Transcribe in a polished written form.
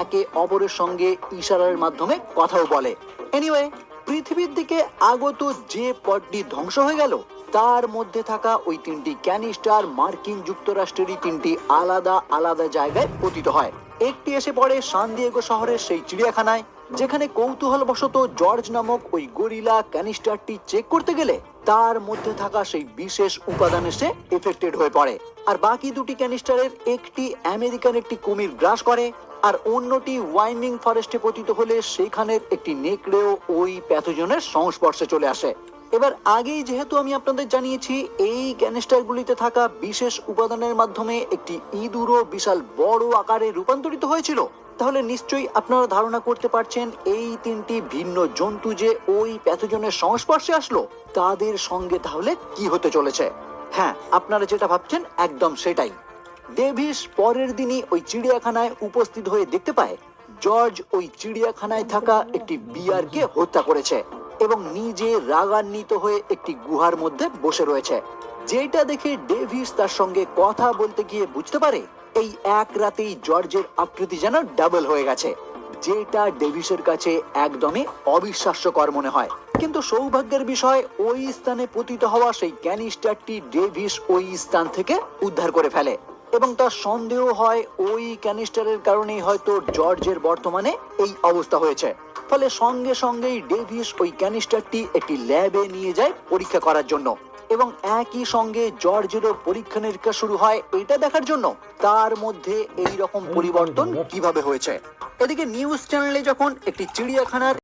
একে অপরের সঙ্গে ইশারার মাধ্যমে কথাও বলে। এনিওয়ে, পৃথিবীর দিকে আগত যে পথটি ধ্বংস হয়ে গেল তার মধ্যে থাকা ওই তিনটি ক্যানিস্টার মার্কিন যুক্তরাষ্ট্রেরই তিনটি আলাদা আলাদা জায়গায় পতিত হয়। একটি এসে পড়ে সান দিয়েগো শহরের সেই চিড়িয়াখানায়, যেখানে কৌতূহলবশত জর্জ নামক ওই গরিলা ক্যানিস্টারটি চেক করতে গেলে তার মধ্যে থাকা সেই বিশেষ উপাদান এসে এফেক্টেড হয়ে পড়ে। আর বাকি দুটি ক্যানিস্টারের একটি আমেরিকান একটি কুমির গ্রাস করে, আর অন্যটি ওয়াইন্ডিং ফরেস্টে পতিত হলে সেখানের একটি নেকড়েও ওই প্যাথোজনের সংস্পর্শে চলে আসে। এবার আগেই যেহেতু আমি আপনাদের জানিয়েছি এই ক্যানিস্টারগুলিতে থাকা বিশেষ উপাদানের মাধ্যমে একটি ইঁদুরও বিশাল বড় আকারে রূপান্তরিত হয়েছিল, তাহলে নিশ্চয়ই আপনারা ধারণা করতে পারছেন এই তিনটি ভিন্ন জন্তু যে ওই প্যাথোজনের সংস্পর্শে আসলো তাদের সঙ্গে তাহলে কি হতে চলেছে। হ্যাঁ, আপনারা যেটা ভাবছেন একদম সেটাই। ডেভিস পরের দিনই ওই চিড়িয়াখানায় উপস্থিত হয়ে দেখতে পায় জর্জ ওই চিড়িয়াখানায় থাকা একটি বিয়ারকে হত্যা করেছে এবং নিজে রাগান্বিত হয়ে একটি গুহার মধ্যে বসে রয়েছে। যেটা দেখে ডেভিস তার সঙ্গে কথা বলতে গিয়ে বুঝতে পারে এই এক রাতেই জর্জের আকৃতি যেন ডাবল হয়ে গেছে, যেটা ডেভিসের কাছে একদমই অবিশ্বাস্যকর মনে হয়। কিন্তু সৌভাগ্যের বিষয় ওই স্থানে পতিত হওয়া সেই ক্যানিস্টারটি ডেভিস ওই স্থান থেকে উদ্ধার করে ফেলে এবং তার সন্দেহ হয় ওই ক্যানিস্টারের কারণেই হয়তো জর্জের বর্তমানে এই অবস্থা হয়েছে। ফলে সঙ্গে সঙ্গেই ডেভিস ওই ক্যানিস্টারটি একটি ল্যাবে নিয়ে যায় পরীক্ষা করার জন্য এবং একই সঙ্গে জর্জেরও পরীক্ষা নিরীক্ষা শুরু হয় এটা দেখার জন্য তার মধ্যে এই রকম পরিবর্তন কিভাবে হয়েছে। এদিকে নিউজ চ্যানেলে যখন একটি চিড়িয়াখানার